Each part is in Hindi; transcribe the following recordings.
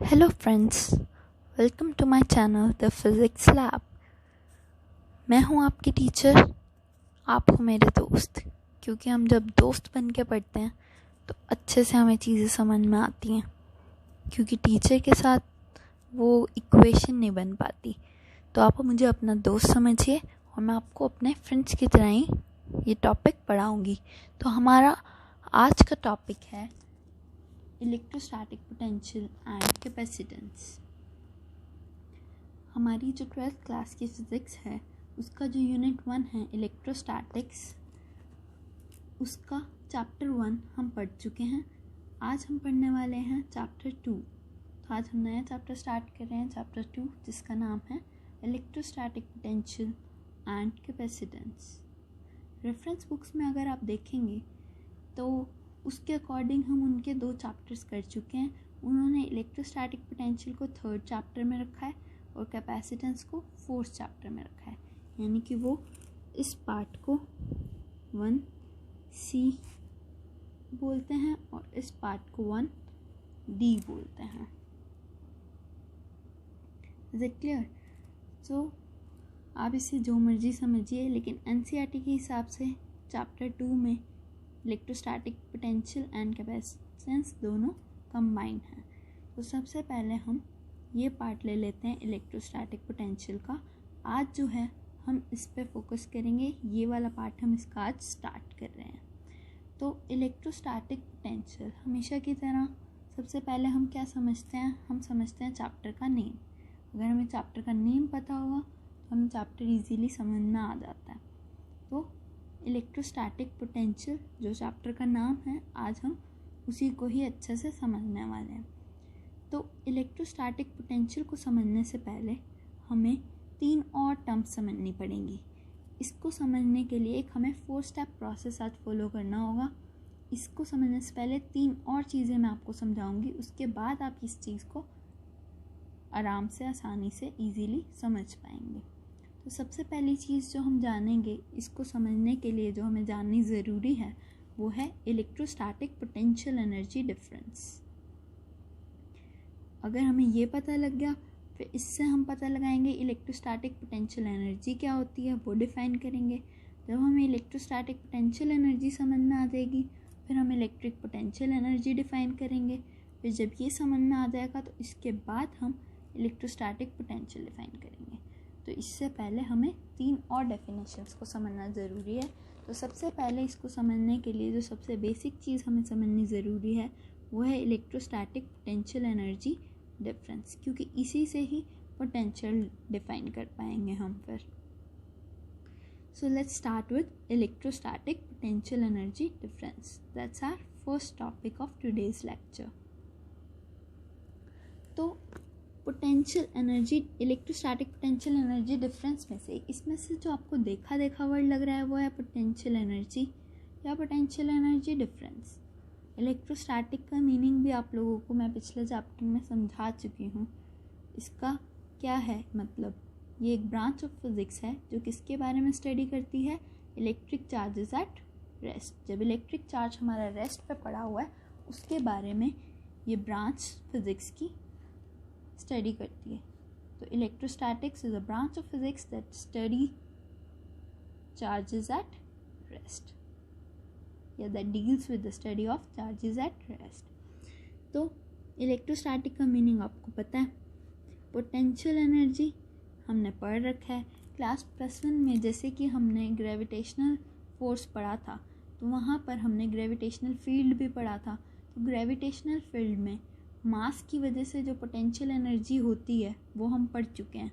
Hello friends, welcome to my channel the physics lab. मैं हूं आपकी टीचर, आप हो मेरे दोस्त। क्योंकि हम जब दोस्त बन के पढ़ते हैं तो अच्छे से हमें चीज़ें समझ में आती हैं, क्योंकि टीचर के साथ वो इक्वेशन नहीं बन पाती। तो आप मुझे अपना दोस्त समझिए और मैं आपको अपने फ्रेंड्स की तरह ही ये टॉपिक पढ़ाऊँगी। तो हमारा आज का टॉपिक है इलेक्ट्रोस्टैटिक पोटेंशियल एंड कैपेसिटेंस। हमारी जो 12th क्लास की फिज़िक्स है उसका जो यूनिट 1 है इलेक्ट्रोस्टैटिक्स, उसका चैप्टर 1 हम पढ़ चुके हैं। आज हम पढ़ने वाले हैं चैप्टर 2। तो आज हम नया चैप्टर स्टार्ट कर रहे हैं, चैप्टर 2, जिसका नाम है electrostatic potential and capacitance. Reference books में अगर आप देखेंगे तो उसके अकॉर्डिंग हम उनके 2 चैप्टर्स कर चुके हैं। उन्होंने इलेक्ट्रोस्टैटिक पोटेंशियल को 3rd चैप्टर में रखा है और कैपेसिटेंस को 4th चैप्टर में रखा है। यानी कि वो इस पार्ट को 1C बोलते हैं और इस पार्ट को 1D बोलते हैं। Is it clear? सो आप इसे जो मर्जी समझिए, लेकिन NCERT के हिसाब से चैप्टर 2 में इलेक्ट्रोस्टैटिक पोटेंशियल एंड कैपेसिटेंस दोनों कंबाइन हैं। तो सबसे पहले हम ये पार्ट ले लेते हैं इलेक्ट्रोस्टैटिक पोटेंशियल का। आज जो है हम इस पे फोकस करेंगे, ये वाला पार्ट हम इसका आज स्टार्ट कर रहे हैं। तो इलेक्ट्रोस्टैटिक पोटेंशियल हमेशा की तरह सबसे पहले हम क्या समझते हैं? हम समझते हैं चैप्टर का नेम। अगर हमें चैप्टर का नेम पता होगा तो हमें चैप्टर ईजीली समझ में आ जाता है। तो इलेक्ट्रोस्टैटिक पोटेंशियल जो चैप्टर का नाम है, आज हम उसी को ही अच्छे से समझने वाले हैं। तो इलेक्ट्रोस्टैटिक पोटेंशियल को समझने से पहले हमें 3 और टर्म्स समझनी पड़ेंगी। इसको समझने के लिए एक हमें 4 स्टेप प्रोसेस आज फॉलो करना होगा। इसको समझने से पहले 3 और चीज़ें मैं आपको समझाऊंगी, उसके बाद आप इस चीज़ को आराम से, आसानी से, ईजीली समझ पाएंगे। तो सबसे पहली चीज़ जो हम जानेंगे, इसको समझने के लिए जो हमें जाननी ज़रूरी है, वो है इलेक्ट्रोस्टैटिक पोटेंशियल एनर्जी डिफरेंस। अगर हमें ये पता लग गया, फिर इससे हम पता लगाएंगे इलेक्ट्रोस्टैटिक पोटेंशियल एनर्जी क्या होती है, वो डिफ़ाइन करेंगे। जब हमें इलेक्ट्रोस्टैटिक पोटेंशियल एनर्जी समझ में आ जाएगी, फिर हम इलेक्ट्रिक पोटेंशियल एनर्जी डिफ़ाइन करेंगे। फिर जब ये समझ में आ जाएगा तो इसके बाद हम इलेक्ट्रोस्टैटिक पोटेंशियल डिफ़ाइन करेंगे। तो इससे पहले हमें 3 और डेफिनेशंस को समझना ज़रूरी है। तो सबसे पहले इसको समझने के लिए जो सबसे बेसिक चीज़ हमें समझनी ज़रूरी है वो है इलेक्ट्रोस्टैटिक पोटेंशियल एनर्जी डिफरेंस, क्योंकि इसी से ही पोटेंशियल डिफाइन कर पाएंगे हम फिर। So let's start with electrostatic potential energy difference. That's our first topic of today's lecture. तो potential energy, electrostatic potential energy difference में से इसमें से जो आपको देखा देखा वर्ड लग रहा है वो है पोटेंशियल एनर्जी या पोटेंशियल एनर्जी डिफरेंस। इलेक्ट्रोस्टैटिक का मीनिंग भी आप लोगों को मैं पिछले चैप्टर में समझा चुकी हूँ। इसका क्या है मतलब? ये एक ब्रांच ऑफ फिज़िक्स है जो किसके बारे में स्टडी करती है? Electric charges at rest. जब इलेक्ट्रिक चार्ज हमारा रेस्ट पे पड़ा हुआ है, उसके बारे में ये ब्रांच फिज़िक्स की स्टडी करती है। तो electrostatics is a branch of physics that study charges at rest या that deals with the study of charges at rest। तो इलेक्ट्रोस्टैटिक का मीनिंग आपको पता है। पोटेंशियल एनर्जी हमने पढ़ रखा है क्लास +1 में। जैसे कि हमने ग्रेविटेशनल फोर्स पढ़ा था, तो वहाँ पर हमने ग्रेविटेशनल फील्ड भी पढ़ा था। तो ग्रेविटेशनल फील्ड में मास की वजह से जो पोटेंशियल एनर्जी होती है वो हम पढ़ चुके हैं।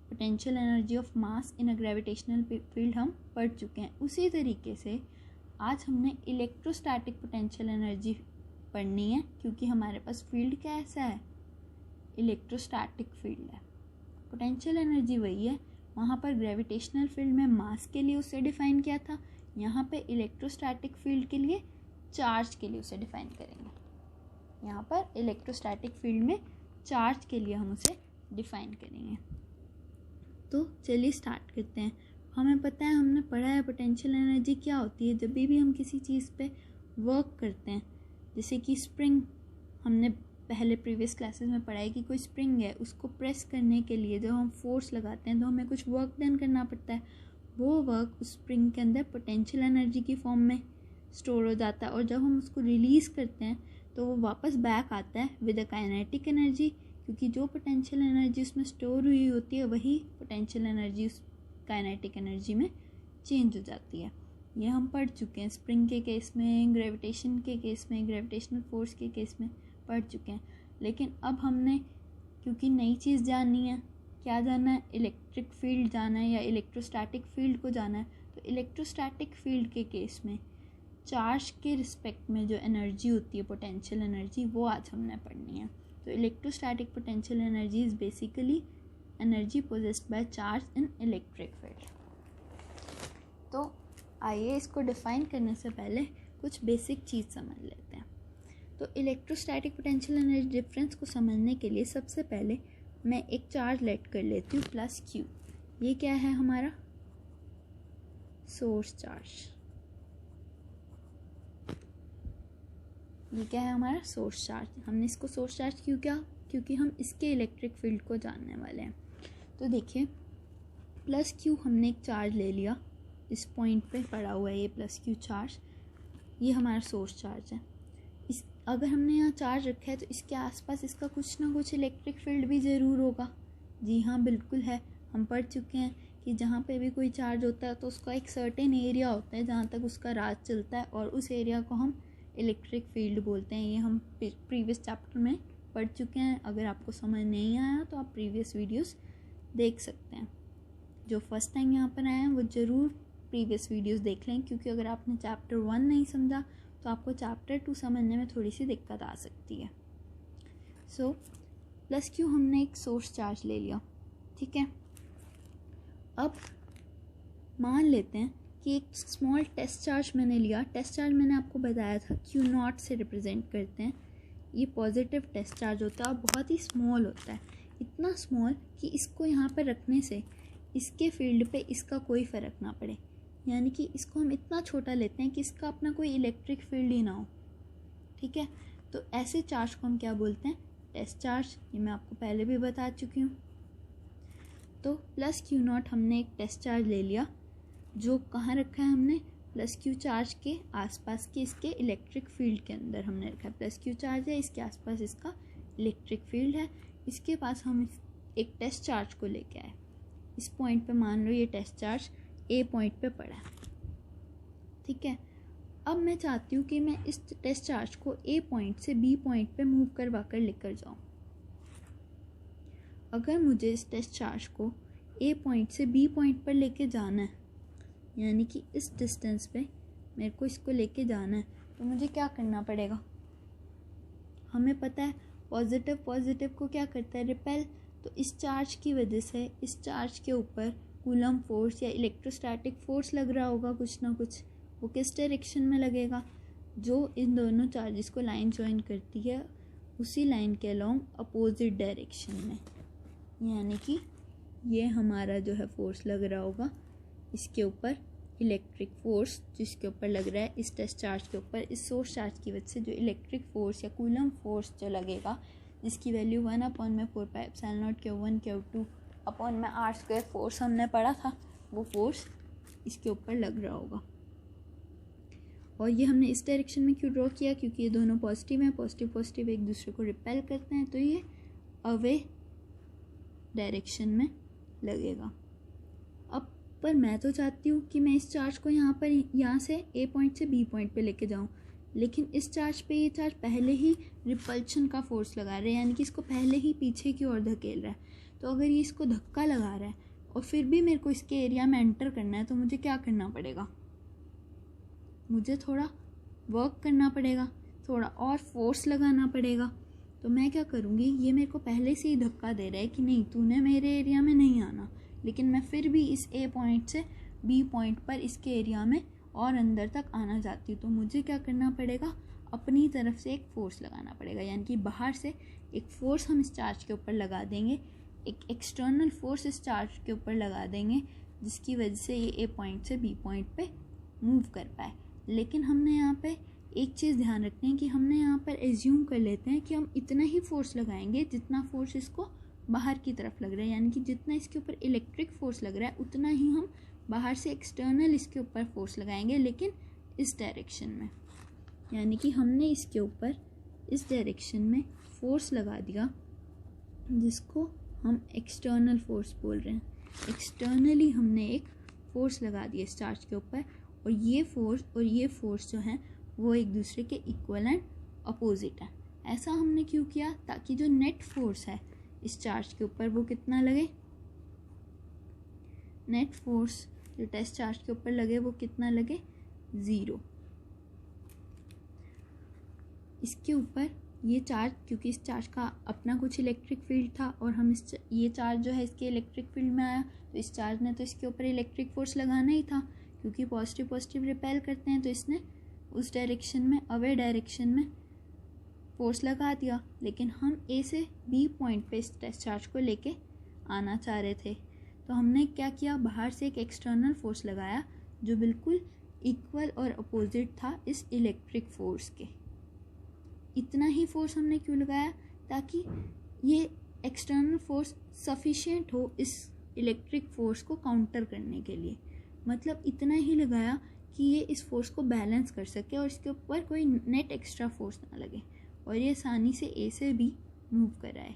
Potential energy of mass in a gravitational field हम पढ़ चुके हैं। उसी तरीके से आज हमने इलेक्ट्रोस्टैटिक पोटेंशियल एनर्जी पढ़नी है, क्योंकि हमारे पास फील्ड कैसा है? इलेक्ट्रोस्टैटिक फील्ड है। पोटेंशियल एनर्जी वही है, वहाँ पर ग्रेविटेशनल फील्ड में मास के लिए उसे डिफ़ाइन किया था, यहाँ पे इलेक्ट्रोस्टैटिक फील्ड के लिए चार्ज के लिए उसे डिफ़ाइन करेंगे। यहाँ पर इलेक्ट्रोस्टैटिक फील्ड में चार्ज के लिए हम उसे डिफ़ाइन करेंगे। तो चलिए स्टार्ट करते हैं। हमें पता है, हमने पढ़ा है पोटेंशियल एनर्जी क्या होती है। जब भी हम किसी चीज़ पे वर्क करते हैं, जैसे कि स्प्रिंग हमने पहले प्रीवियस क्लासेस में पढ़ा है कि कोई स्प्रिंग है, उसको प्रेस करने के लिए जब हम फोर्स लगाते हैं तो हमें कुछ वर्क डन करना पड़ता है। वो वर्क उस स्प्रिंग के अंदर पोटेंशियल एनर्जी की फॉर्म में स्टोर हो जाता है, और जब हम उसको रिलीज़ करते हैं तो वो वापस बैक आता है विद अ काइनेटिक एनर्जी, क्योंकि जो पोटेंशियल एनर्जी उसमें स्टोर हुई होती है वही पोटेंशियल एनर्जी उस काइनेटिक एनर्जी में चेंज हो जाती है। ये हम पढ़ चुके हैं स्प्रिंग के केस में, ग्रेविटेशन के केस में, ग्रेविटेशनल फोर्स के केस में पढ़ चुके हैं। लेकिन अब हमने क्योंकि नई चीज़ जाननी है, क्या जानना है, इलेक्ट्रिक फील्ड जाना है या इलेक्ट्रोस्टैटिक फील्ड को जाना है। तो इलेक्ट्रोस्टैटिक फील्ड के केस में चार्ज के रिस्पेक्ट में जो एनर्जी होती है, पोटेंशियल एनर्जी, वो आज हमने पढ़नी है। तो electrostatic potential energy is basically energy possessed by charge in electric field. तो आइए इसको डिफ़ाइन करने से पहले कुछ बेसिक चीज़ समझ लेते हैं। तो इलेक्ट्रोस्टैटिक पोटेंशियल एनर्जी डिफरेंस को समझने के लिए सबसे पहले मैं एक चार्ज लेट कर लेती हूँ प्लस क्यू। ये क्या है हमारा सोर्स चार्ज, ये क्या है हमारा सोर्स चार्ज। हमने इसको सोर्स चार्ज क्यों किया, क्योंकि हम इसके इलेक्ट्रिक फील्ड को जानने वाले हैं। तो देखिए प्लस क्यू हमने एक चार्ज ले लिया, इस पॉइंट पे पड़ा हुआ है ये प्लस क्यू चार्ज, ये हमारा सोर्स चार्ज है। इस अगर हमने यहाँ चार्ज रखा है तो इसके आसपास इसका कुछ ना कुछ इलेक्ट्रिक फील्ड भी ज़रूर होगा। जी हाँ बिल्कुल है, हम पढ़ चुके हैं कि जहाँ पे भी कोई चार्ज होता है तो उसका एक सर्टेन एरिया होता है जहाँ तक उसका राज चलता है, और उस एरिया को हम इलेक्ट्रिक फील्ड बोलते हैं। ये हम प्रीवियस चैप्टर में पढ़ चुके हैं। अगर आपको समझ नहीं आया तो आप प्रीवियस वीडियोस देख सकते हैं। जो फर्स्ट टाइम यहाँ पर आए हैं वो ज़रूर प्रीवियस वीडियोस देख लें, क्योंकि अगर आपने चैप्टर 1 नहीं समझा तो आपको चैप्टर 2 समझने में थोड़ी सी दिक्कत आ सकती है। सो प्लस क्यू हमने एक सोर्स चार्ज ले लिया, ठीक है। अब मान लेते हैं कि एक स्मॉल टेस्ट चार्ज मैंने लिया। टेस्ट चार्ज मैंने आपको बताया था क्यू नॉट से रिप्रेजेंट करते हैं। ये पॉजिटिव टेस्ट चार्ज होता है और बहुत ही स्मॉल होता है, इतना स्मॉल कि इसको यहाँ पर रखने से इसके फील्ड पे इसका कोई फ़र्क ना पड़े, यानी कि इसको हम इतना छोटा लेते हैं कि इसका अपना कोई इलेक्ट्रिक फील्ड ही ना हो, ठीक है। तो ऐसे चार्ज को हम क्या बोलते हैं, टेस्ट चार्ज। ये मैं आपको पहले भी बता चुकी हूँ। तो प्लस क्यू नॉट हमने एक टेस्ट चार्ज ले लिया, जो कहाँ रखा है हमने, प्लस क्यू चार्ज के आसपास के इसके इलेक्ट्रिक फील्ड के अंदर हमने रखा है। प्लस क्यू चार्ज है, इसके आसपास इसका इलेक्ट्रिक फील्ड है। इसके पास हम एक टेस्ट चार्ज को लेके आए, इस पॉइंट पे मान लो ये टेस्ट चार्ज ए पॉइंट पे पड़ा है, ठीक है। अब मैं चाहती हूँ कि मैं इस टेस्ट चार्ज को ए पॉइंट से बी पॉइंट पे मूव करवा कर लेकर जाऊँ। अगर मुझे इस टेस्ट चार्ज को ए पॉइंट से बी पॉइंट पर लेके जाना है, यानी कि इस डिस्टेंस पे मेरे को इसको लेके जाना है, तो मुझे क्या करना पड़ेगा। हमें पता है पॉजिटिव पॉजिटिव को क्या करता है, रिपेल। तो इस चार्ज की वजह से इस चार्ज के ऊपर कूलम फोर्स या इलेक्ट्रोस्टैटिक फोर्स लग रहा होगा कुछ ना कुछ। वो किस डायरेक्शन में लगेगा, जो इन दोनों चार्जेस को लाइन ज्वाइन करती है उसी लाइन के अलोंग अपोजिट डायरेक्शन में, यानी कि ये हमारा जो है फोर्स लग रहा होगा इसके ऊपर, इलेक्ट्रिक फोर्स जिसके ऊपर लग रहा है इस टेस्ट चार्ज के ऊपर, इस सोर्स चार्ज की वजह से जो इलेक्ट्रिक फोर्स या कूलम फोर्स जो लगेगा, जिसकी वैल्यू 1/4πε0 Q1 Q2 अपॉन में r² फोर्स हमने पढ़ा था, वो फोर्स इसके ऊपर लग रहा होगा। और ये हमने इस डायरेक्शन में क्यों ड्रॉ किया, क्योंकि ये दोनों पॉजिटिव हैं, पॉजिटिव पॉजिटिव एक दूसरे को रिपेल करते हैं, तो ये अवे डायरेक्शन में लगेगा। अब पर मैं तो चाहती हूँ कि मैं इस चार्ज को यहाँ से ए पॉइंट से बी पॉइंट पे लेके जाऊँ, लेकिन इस चार्ज पे ये चार्ज पहले ही रिपल्शन का फोर्स लगा रहा है, यानी कि इसको पहले ही पीछे की ओर धकेल रहा है। तो अगर ये इसको धक्का लगा रहा है और फिर भी मेरे को इसके एरिया में एंटर करना है, तो मुझे क्या करना पड़ेगा, मुझे थोड़ा वर्क करना पड़ेगा, थोड़ा और फोर्स लगाना पड़ेगा। तो मैं क्या करूँगी, ये मेरे को पहले से ही धक्का दे रहा है कि नहीं तूने मेरे एरिया में नहीं आना, लेकिन मैं फिर भी इस ए पॉइंट से बी पॉइंट पर इसके एरिया में और अंदर तक आना चाहती हूँ। तो मुझे क्या करना पड़ेगा, अपनी तरफ से एक फ़ोर्स लगाना पड़ेगा, यानी कि बाहर से एक फ़ोर्स हम इस चार्ज के ऊपर लगा देंगे, एक एक्सटर्नल फोर्स इस चार्ज के ऊपर लगा देंगे, जिसकी वजह से ये ए पॉइंट से बी पॉइंट पे मूव कर पाए। लेकिन हमने यहाँ पे एक चीज़ ध्यान रखते हैं कि हमने यहाँ पर एज्यूम कर लेते हैं कि हम इतना ही फोर्स लगाएंगे जितना फोर्स इसको बाहर की तरफ लग रहा है, यानी कि जितना इसके ऊपर इलेक्ट्रिक फोर्स लग रहा है उतना ही हम बाहर से एक्सटर्नल इसके ऊपर फोर्स लगाएंगे, लेकिन इस डायरेक्शन में। यानी कि हमने इसके ऊपर इस डायरेक्शन में फोर्स लगा दिया जिसको हम एक्सटर्नल फोर्स बोल रहे हैं। एक्सटर्नली हमने एक फोर्स लगा दिया इस चार्ज के ऊपर, और ये फोर्स जो है वो एक दूसरे के इक्वल एंड अपोजिट है। ऐसा हमने क्यों किया? ताकि जो नेट फोर्स है इस चार्ज के ऊपर वो कितना लगे, नेट फोर्स जो टेस्ट चार्ज के ऊपर लगे वो कितना लगे, 0। इसके ऊपर ये चार्ज, क्योंकि इस चार्ज का अपना कुछ इलेक्ट्रिक फील्ड था और हम ये चार्ज जो है इसके इलेक्ट्रिक फील्ड में आया, तो इस चार्ज ने तो इसके ऊपर इलेक्ट्रिक फोर्स लगाना ही था, क्योंकि पॉजिटिव रिपेल करते हैं, तो इसने उस डायरेक्शन में, अवे डायरेक्शन में फोर्स लगा दिया। लेकिन हम ए से बी पॉइंट पे इस टेस्ट चार्ज को लेके आना चाह रहे थे, तो हमने क्या किया, बाहर से एक एक्सटर्नल फोर्स लगाया जो बिल्कुल इक्वल और अपोजिट था इस इलेक्ट्रिक फोर्स के। इतना ही फोर्स हमने क्यों लगाया? ताकि ये एक्सटर्नल फोर्स सफिशिएंट हो इस इलेक्ट्रिक फोर्स को काउंटर करने के लिए। मतलब इतना ही लगाया कि ये इस फोर्स को बैलेंस कर सके और इसके ऊपर कोई नेट एक्स्ट्रा फोर्स ना लगे, और ये आसानी से ए से बी मूव कराए,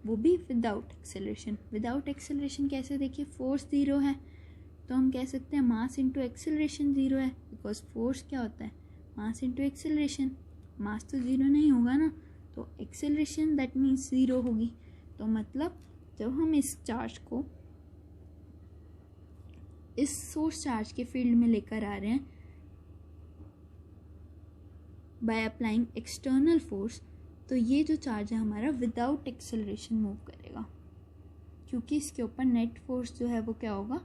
वो भी विदाउट एक्सेलरेशन। विदाउट एक्सेलरेशन कैसे? देखिए, फोर्स 0 है तो हम कह सकते हैं मास इंटू एक्सेलरेशन 0 है, बिकॉज फोर्स क्या होता है, मास इंटू एक्सेलरेशन। मास तो 0 नहीं होगा ना, तो एक्सेलरेशन दैट मीन्स 0 होगी। तो मतलब जब हम इस चार्ज को इस सोर्स चार्ज के फील्ड में लेकर आ रहे हैं बाय अप्लाइंग एक्सटर्नल फोर्स, तो ये जो चार्ज है हमारा विदाउट एक्सेलरेशन मूव करेगा, क्योंकि इसके ऊपर नेट फोर्स जो है वो क्या होगा,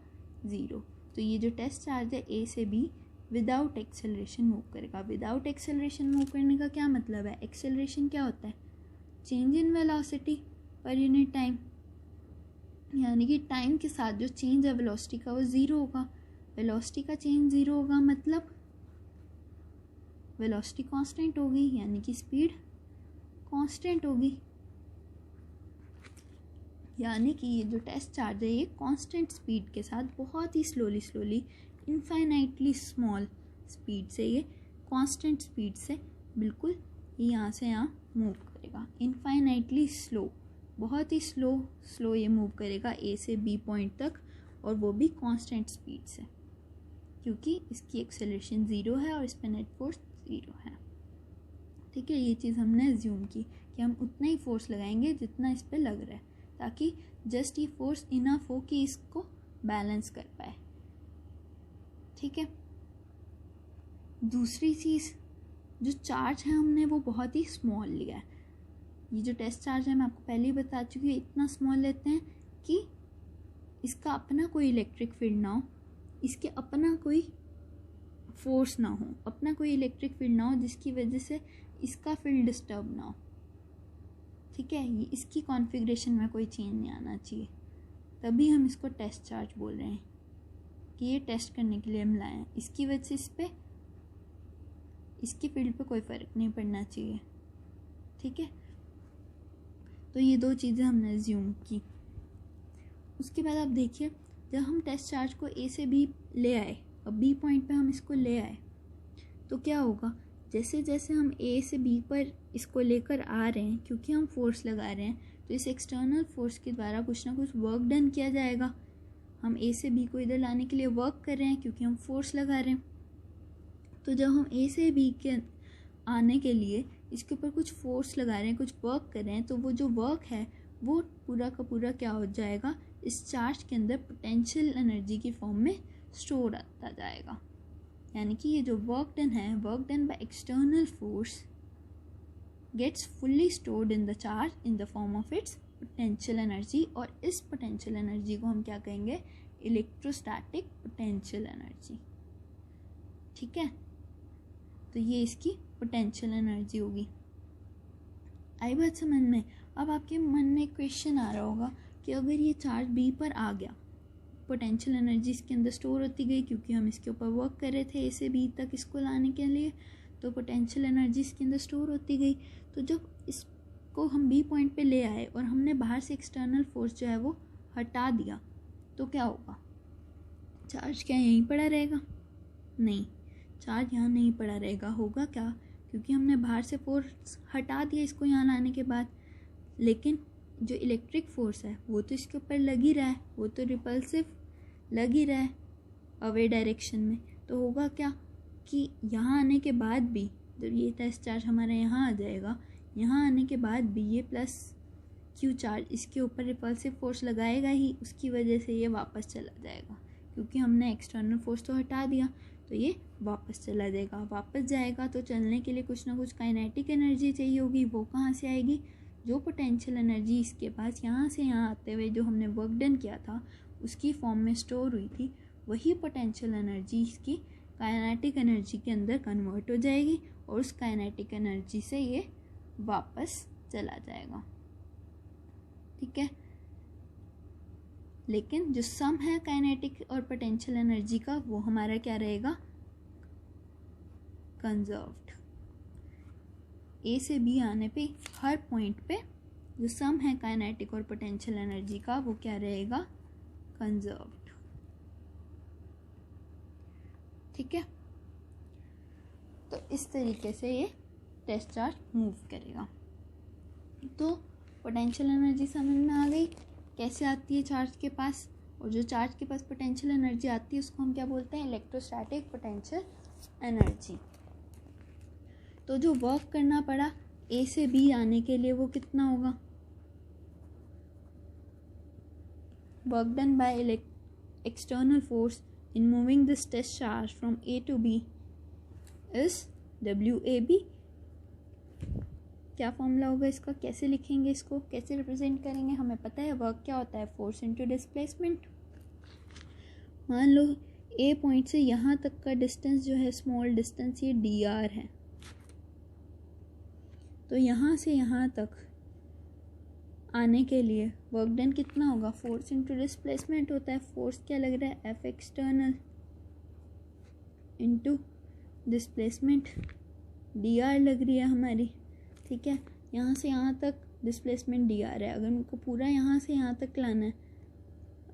0। तो ये जो टेस्ट चार्ज है ए से बी विदाउट एक्सेलरेशन मूव करेगा। विदाउट एक्सेलरेशन मूव करने का क्या मतलब है? एक्सेलरेशन क्या होता है? Change in velocity per unit time, यानी कि टाइम के साथ जो चेंज है वेलोसिटी का वो 0 होगा। वेलोसिटी का चेंज 0 होगा मतलब वेलोसिटी कांस्टेंट होगी, यानी कि स्पीड कांस्टेंट होगी। यानी कि ये जो टेस्ट चार्ज है ये कांस्टेंट स्पीड के साथ बहुत ही स्लोली इनफाइनाइटली स्मॉल स्पीड से, ये कांस्टेंट स्पीड से बिल्कुल यहाँ से यहाँ मूव करेगा। इनफाइनाइटली स्लो, बहुत ही स्लो ये मूव करेगा ए से बी पॉइंट तक, और वो भी कांस्टेंट स्पीड से, क्योंकि इसकी एक्सेलरेशन 0 है और इस पर नेट फोर्स 0 है। ठीक है, ये चीज़ हमने एज्यूम की कि हम उतना ही फोर्स लगाएंगे जितना इस पर लग रहा है, ताकि जस्ट ये फोर्स इनफ हो कि इसको बैलेंस कर पाए। ठीक है, दूसरी चीज़, जो चार्ज है हमने वो बहुत ही स्मॉल लिया है। ये जो टेस्ट चार्ज है मैं आपको पहले ही बता चुकी हूँ, इतना स्मॉल लेते हैं कि इसका अपना कोई इलेक्ट्रिक फील्ड ना हो, इसके अपना कोई फोर्स ना हो, अपना कोई इलेक्ट्रिक फील्ड ना हो जिसकी वजह से इसका फील्ड डिस्टर्ब ना हो। ठीक है, ये इसकी कॉन्फ़िगरेशन में कोई चेंज नहीं आना चाहिए, तभी हम इसको टेस्ट चार्ज बोल रहे हैं कि ये टेस्ट करने के लिए हम लाए हैं। इसकी वजह से इस पर, इसके फील्ड पे कोई फ़र्क नहीं पड़ना चाहिए। ठीक है, तो ये दो चीज़ें हमने एज्यूम की। उसके बाद आप देखिए, जब हम टेस्ट चार्ज को ए से बी ले आए, अब बी पॉइंट पे हम इसको ले आए, तो क्या होगा, जैसे जैसे हम ए से बी पर इसको लेकर आ रहे हैं, क्योंकि हम फोर्स लगा रहे हैं, तो इस एक्सटर्नल फोर्स के द्वारा कुछ ना कुछ वर्क डन किया जाएगा। हम ए से बी को इधर लाने के लिए वर्क कर रहे हैं क्योंकि हम फोर्स लगा रहे हैं। तो जब हम ए से बी के आने के लिए इसके ऊपर कुछ फोर्स लगा रहे हैं, कुछ वर्क कर रहे हैं, तो वो जो वर्क है वो पूरा का पूरा क्या हो जाएगा, इस चार्ज के अंदर पोटेंशियल एनर्जी की फॉर्म में स्टोर आता जाएगा। यानी कि ये जो वर्क डन है, work done by external force gets fully stored in the charge in the form of its potential energy, और इस पोटेंशियल एनर्जी को हम क्या कहेंगे, इलेक्ट्रोस्टैटिक पोटेंशियल एनर्जी। ठीक है, तो ये इसकी पोटेंशियल एनर्जी होगी। आई बात समझ में? अब आपके मन में क्वेश्चन आ रहा होगा कि अगर ये चार्ज बी पर आ गया, पोटेंशियल एनर्जी इसके अंदर स्टोर होती गई क्योंकि हम इसके ऊपर वर्क कर रहे थे ए से बी तक इसको लाने के लिए, तो पोटेंशियल एनर्जी इसके अंदर स्टोर होती गई। तो जब इसको हम बी पॉइंट पे ले आए और हमने बाहर से एक्सटर्नल फोर्स जो है वो हटा दिया, तो क्या होगा? चार्ज क्या यहीं पड़ा रहेगा? नहीं, चार्ज यहाँ नहीं पड़ा रहेगा। होगा क्या? क्योंकि हमने बाहर से फोर्स हटा दिया इसको यहाँ लाने के बाद, लेकिन जो इलेक्ट्रिक फोर्स है वो तो इसके ऊपर लग ही रहा है, वो तो रिपल्सिव लग ही रहा है अवे डायरेक्शन में। तो होगा क्या कि यहाँ आने के बाद भी जब ये टेस्ट चार्ज हमारे यहाँ आ जाएगा, यहाँ आने के बाद भी ये प्लस क्यू चार्ज इसके ऊपर रिपल्सिव फोर्स लगाएगा ही, उसकी वजह से ये वापस चला जाएगा। क्योंकि हमने एक्सटर्नल फोर्स तो हटा दिया, तो ये वापस चला जाएगा। वापस जाएगा तो चलने के लिए कुछ ना कुछ काइनेटिक एनर्जी चाहिए होगी। वो कहाँ से आएगी? जो पोटेंशियल एनर्जी इसके पास यहाँ से यहाँ आते हुए जो हमने वर्क डन किया था उसकी फॉर्म में स्टोर हुई थी, वही पोटेंशियल एनर्जी इसकी काइनेटिक एनर्जी के अंदर कन्वर्ट हो जाएगी और उस काइनेटिक एनर्जी से ये वापस चला जाएगा। ठीक है, लेकिन जो सम है काइनेटिक और पोटेंशियल एनर्जी का वो हमारा क्या रहेगा? कंजर्व्ड। ए से बी आने पे हर पॉइंट पे जो सम है काइनेटिक और पोटेंशियल एनर्जी का वो क्या रहेगा? कंजर्व्ड। ठीक है, तो इस तरीके से ये टेस्ट चार्ज मूव करेगा। तो पोटेंशियल एनर्जी समझ में आ गई कैसे आती है चार्ज के पास, और जो चार्ज के पास पोटेंशियल एनर्जी आती है उसको हम क्या बोलते हैं? Electrostatic potential energy. तो जो वर्क करना पड़ा ए से बी आने के लिए वो कितना होगा? Work done by external force in moving this test charge from A to B is WAB। क्या फॉर्मूला होगा इसका? कैसे लिखेंगे इसको? कैसे रिप्रेजेंट करेंगे? हमें पता है वर्क क्या होता है, फोर्स इनटू डिस्प्लेसमेंट। मान लो ए पॉइंट से यहाँ तक का डिस्टेंस जो है, स्मॉल डिस्टेंस, ये DR है। तो यहाँ से यहाँ तक आने के लिए वर्क डन कितना होगा? फोर्स इनटू डिस्प्लेसमेंट होता है। फोर्स क्या लग रहा है? F external into displacement DR लग रही है हमारी। ठीक है, यहाँ से यहाँ तक डिस्प्लेसमेंट DR है। अगर मुझको पूरा यहाँ से यहाँ तक लाना है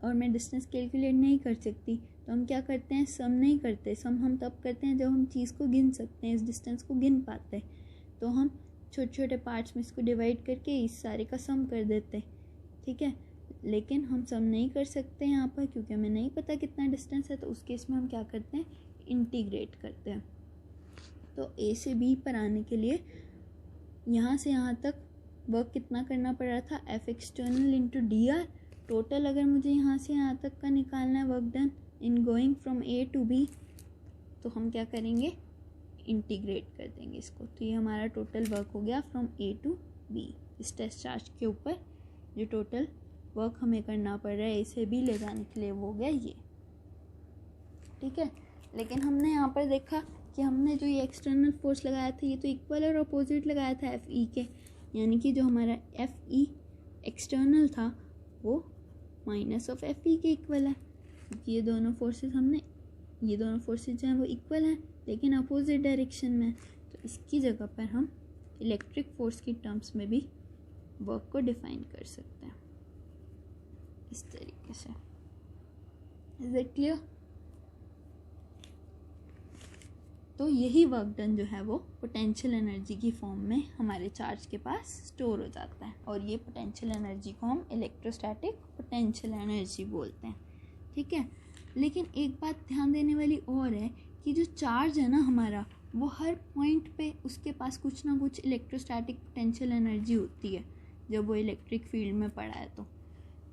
और मैं डिस्टेंस कैलकुलेट नहीं कर सकती, तो हम क्या करते हैं? सम नहीं करते। सम हम तब करते हैं जब हम चीज़ को गिन सकते हैं, इस डिस्टेंस को गिन पाते हैं। तो हम छोटे छोटे पार्ट्स में इसको डिवाइड करके इस सारे का सम कर देते हैं। ठीक है, लेकिन हम सम नहीं कर सकते यहाँ पर क्योंकि हमें नहीं पता कितना डिस्टेंस है। तो उस केस में हम क्या करते हैं? इंटीग्रेट करते हैं। तो ए से बी पर आने के लिए यहाँ से यहाँ तक वर्क कितना करना पड़ रहा था? F external into DR। Total अगर मुझे यहाँ से यहाँ तक का निकालना है work done in going from A to B, तो हम क्या करेंगे? इंटीग्रेट कर देंगे इसको। तो ये हमारा टोटल वर्क हो गया फ्रॉम A टू B। इस टेस्ट चार्ज के ऊपर जो टोटल वर्क हमें करना पड़ रहा है A से B ले जाने के लिए वो हो गया ये। ठीक है, लेकिन हमने यहाँ पर देखा कि हमने जो ये एक्सटर्नल फोर्स लगाया था ये तो इक्वल और अपोजिट लगाया था FE के, यानी कि जो हमारा FE एक्सटर्नल था वो माइनस ऑफ FE के इक्वल है। क्योंकि ये दोनों फोर्सेस जो हैं वो इक्वल हैं लेकिन अपोजिट डायरेक्शन में। तो इसकी जगह पर हम इलेक्ट्रिक फोर्स की टर्म्स में भी वर्क को डिफाइन कर सकते हैं इस तरीके से। Is it clear? तो यही वर्क डन जो है वो पोटेंशियल एनर्जी की फॉर्म में हमारे चार्ज के पास स्टोर हो जाता है, और ये पोटेंशियल एनर्जी को हम इलेक्ट्रोस्टैटिक पोटेंशियल एनर्जी बोलते हैं। ठीक है, लेकिन एक बात ध्यान देने वाली और है कि जो चार्ज है ना हमारा, वो हर पॉइंट पे उसके पास कुछ ना कुछ इलेक्ट्रोस्टैटिक पोटेंशियल एनर्जी होती है जब वो इलेक्ट्रिक फील्ड में पड़ा है तो।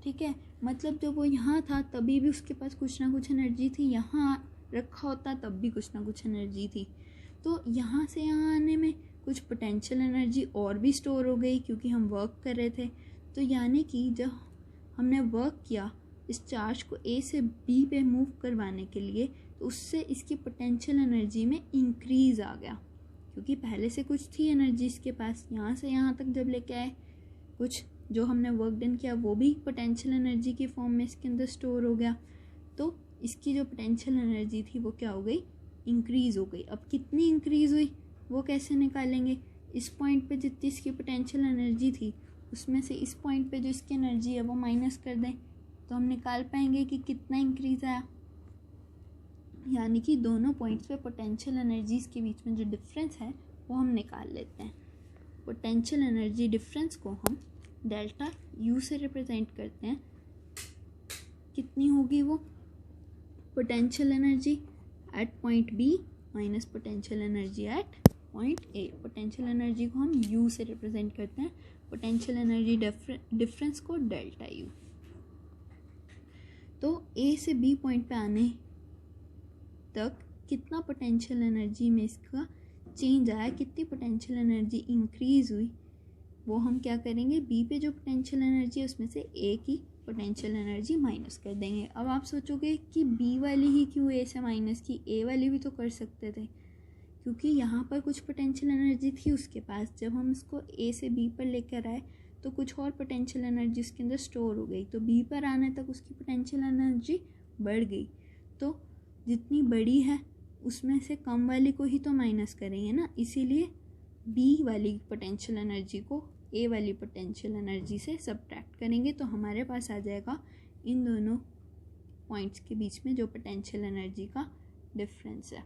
ठीक है, मतलब जब वो यहाँ था तभी भी उसके पास कुछ ना कुछ एनर्जी थी, यहाँ रखा होता तब भी कुछ ना कुछ एनर्जी थी। तो यहाँ से यहाँ आने में कुछ पोटेंशियल एनर्जी और भी स्टोर हो गई क्योंकि हम वर्क कर रहे थे। तो यानी कि जब हमने वर्क किया इस चार्ज को A से B पे मूव करवाने के लिए, तो उससे इसकी पोटेंशियल एनर्जी में इंक्रीज़ आ गया, क्योंकि पहले से कुछ थी एनर्जी इसके पास। यहाँ से यहाँ तक जब लेके आए, कुछ जो हमने वर्क डन किया वो भी पोटेंशियल एनर्जी की फॉर्म में इसके अंदर स्टोर हो गया। तो इसकी जो पोटेंशियल एनर्जी थी वो क्या हो गई? इंक्रीज़ हो गई। अब कितनी इंक्रीज़ हुई? वो कैसे निकालेंगे? इस पॉइंट पे जितनी इसकी पोटेंशियल एनर्जी थी उसमें से इस पॉइंट पे जो इसकी एनर्जी है वो माइनस कर दें तो हम निकाल पाएंगे कि कितना इंक्रीज़ आया। यानी कि दोनों पॉइंट्स पे पोटेंशियल एनर्जीज़ के बीच में जो डिफरेंस है वो हम निकाल लेते हैं। पोटेंशियल एनर्जी डिफरेंस को हम डेल्टा यू से रिप्रेजेंट करते हैं। कितनी होगी वो? Potential energy at point B minus potential energy at point A. Potential energy को हम यू से रिप्रेजेंट करते हैं, पोटेंशियल एनर्जी डिफरेंस को डेल्टा यू। तो ए से बी पॉइंट पे आने तक कितना पोटेंशियल एनर्जी में इसका चेंज आया, कितनी पोटेंशियल एनर्जी इंक्रीज़ हुई, वो हम क्या करेंगे? बी पे जो पोटेंशियल एनर्जी है उसमें से ए की पोटेंशियल एनर्जी माइनस कर देंगे। अब आप सोचोगे कि बी वाली ही क्यों ए से माइनस की, ए वाली भी तो कर सकते थे, क्योंकि यहाँ पर कुछ पोटेंशियल एनर्जी थी उसके पास। जब हम इसको ए से बी पर लेकर आए तो कुछ और पोटेंशियल एनर्जी उसके अंदर स्टोर हो गई, तो बी पर आने तक उसकी पोटेंशियल एनर्जी बढ़ गई। तो जितनी बड़ी है उसमें से कम वाली को ही तो माइनस करेंगे ना, इसीलिए बी वाली पोटेंशियल एनर्जी को ए वाली पोटेंशियल एनर्जी से सब्ट्रैक्ट करेंगे तो हमारे पास आ जाएगा इन दोनों पॉइंट्स के बीच में जो पोटेंशियल एनर्जी का डिफरेंस है।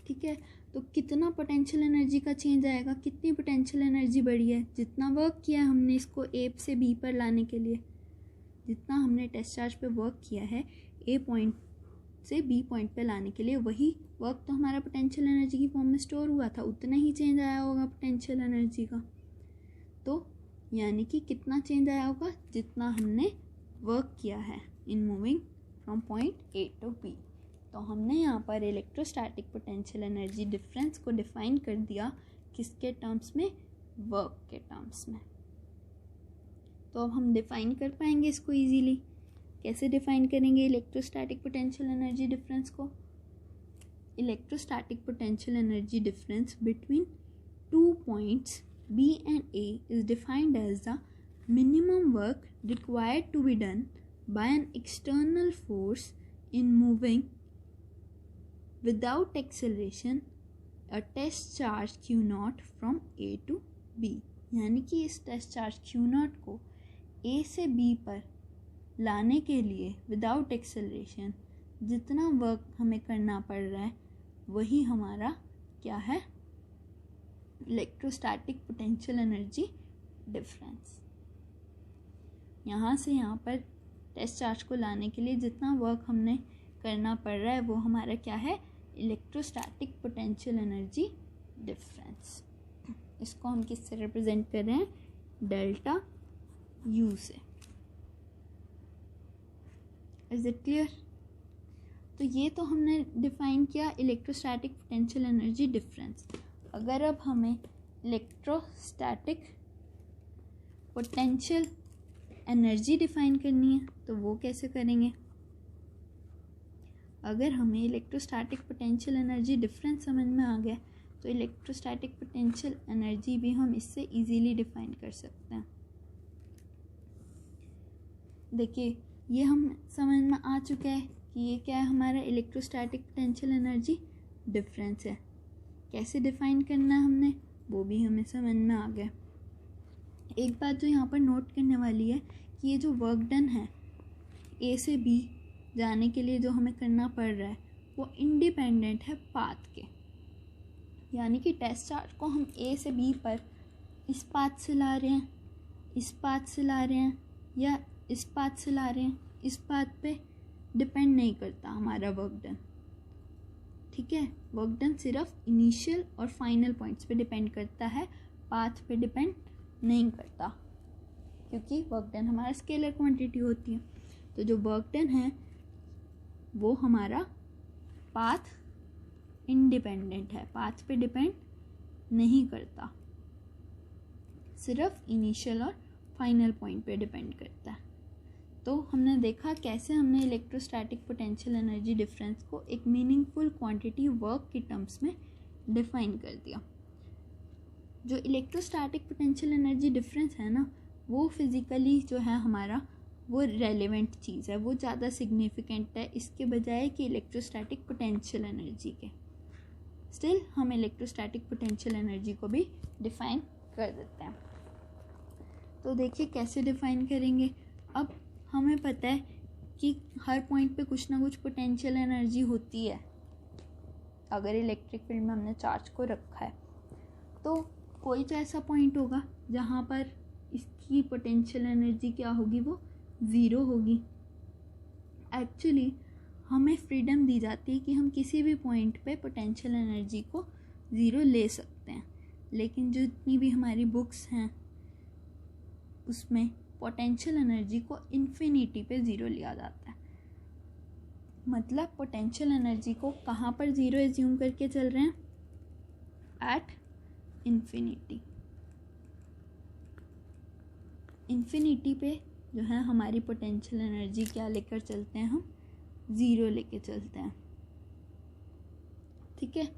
ठीक है, तो कितना पोटेंशियल एनर्जी का चेंज आएगा, कितनी पोटेंशियल एनर्जी बढ़ी है? जितना वर्क किया है हमने इसको ए से बी पर लाने के लिए, जितना हमने टेस्ट चार्ज पे वर्क किया है ए पॉइंट से बी पॉइंट पे लाने के लिए, वही वर्क तो हमारा पोटेंशियल एनर्जी की फॉर्म में स्टोर हुआ था, उतना ही चेंज आया होगा पोटेंशियल एनर्जी का। तो यानी कि कितना चेंज आया होगा? जितना हमने वर्क किया है in moving from point A to B. तो हमने यहाँ पर इलेक्ट्रोस्टैटिक पोटेंशियल एनर्जी डिफरेंस को डिफाइन कर दिया किसके टर्म्स में? वर्क के टर्म्स में। तो अब हम डिफाइन कर पाएंगे इसको इजीली। कैसे डिफाइन करेंगे इलेक्ट्रोस्टैटिक पोटेंशियल एनर्जी डिफरेंस को? Electrostatic potential energy difference between two points B and A is defined as the minimum work required to be done by an external force in moving without acceleration a test charge Q0 from A to B। यानी कि इस टेस्ट चार्ज Q0 को A से B पर लाने के लिए विदाउट एक्सेलरेशन जितना वर्क हमें करना पड़ रहा है वही हमारा क्या है? Electrostatic potential energy difference. यहाँ से यहाँ पर टेस्ट चार्ज को लाने के लिए जितना वर्क हमने करना पड़ रहा है वो हमारा क्या है? Electrostatic potential energy difference. इसको हम किससे रिप्रेजेंट कर रहे हैं? डेल्टा यू से। Is it clear? तो ये तो हमने डिफाइन किया इलेक्ट्रोस्टैटिक पोटेंशियल एनर्जी डिफरेंस। अगर अब हमें इलेक्ट्रोस्टैटिक पोटेंशियल एनर्जी डिफाइन करनी है तो वो कैसे करेंगे? अगर हमें इलेक्ट्रोस्टैटिक पोटेंशियल एनर्जी डिफरेंस समझ में आ गया तो इलेक्ट्रोस्टैटिक पोटेंशियल एनर्जी भी हम इससे इजीली डिफाइन कर सकते हैं। देखिए ये हम समझ में आ चुका है कि ये क्या है? हमारा इलेक्ट्रोस्टैटिक पोटेंशियल एनर्जी डिफरेंस है। कैसे डिफाइन करना है हमने वो भी हमें समझ में आ गया। एक बात जो यहाँ पर नोट करने वाली है कि ये जो वर्क डन है ए से बी जाने के लिए जो हमें करना पड़ रहा है वो इंडिपेंडेंट है पाथ के। यानी कि टेस्ट चार्ज को हम ए से बी पर इस पाथ से ला रहे हैं, इस पाथ से ला रहे हैं या इस पाथ से ला रहे हैं, इस पाथ पे डिपेंड नहीं करता हमारा वर्क डन। ठीक है, वर्क डन सिर्फ इनिशियल और फाइनल पॉइंट्स पे डिपेंड करता है, पाथ पे डिपेंड नहीं करता, क्योंकि वर्क डन हमारा स्केलर क्वांटिटी होती है। तो जो वर्क डन है वो हमारा पाथ इंडिपेंडेंट है, पाथ पे डिपेंड नहीं करता, सिर्फ इनिशियल और फाइनल पॉइंट पे डिपेंड करता है। तो हमने देखा कैसे हमने इलेक्ट्रोस्टैटिक पोटेंशियल एनर्जी डिफरेंस को एक मीनिंगफुल क्वांटिटी वर्क के टर्म्स में डिफाइन कर दिया। जो इलेक्ट्रोस्टैटिक पोटेंशियल एनर्जी डिफरेंस है ना वो फिज़िकली जो है हमारा वो रेलेवेंट चीज़ है, वो ज़्यादा सिग्निफिकेंट है इसके बजाय कि इलेक्ट्रोस्टैटिक पोटेंशियल एनर्जी के। स्टिल हम इलेक्ट्रोस्टैटिक पोटेंशियल एनर्जी को भी डिफाइन कर देते हैं। तो देखिए कैसे डिफाइन करेंगे। अब हमें पता है कि हर पॉइंट पे कुछ ना कुछ पोटेंशियल एनर्जी होती है। अगर इलेक्ट्रिक फील्ड में हमने चार्ज को रखा है तो कोई तो ऐसा पॉइंट होगा जहाँ पर इसकी पोटेंशियल एनर्जी क्या होगी, वो ज़ीरो होगी। एक्चुअली हमें फ्रीडम दी जाती है कि हम किसी भी पॉइंट पे पोटेंशियल एनर्जी को ज़ीरो ले सकते हैं, लेकिन जितनी भी हमारी बुक्स हैं उसमें पोटेंशियल एनर्जी को इन्फिनिटी पे ज़ीरो लिया जाता है। मतलब पोटेंशियल एनर्जी को कहाँ पर ज़ीरो एज्यूम करके चल रहे हैं, एट इन्फिनिटी। इन्फिनिटी पे जो है हमारी पोटेंशियल एनर्जी क्या लेकर चलते हैं, हम ज़ीरो लेके चलते हैं। ठीक है।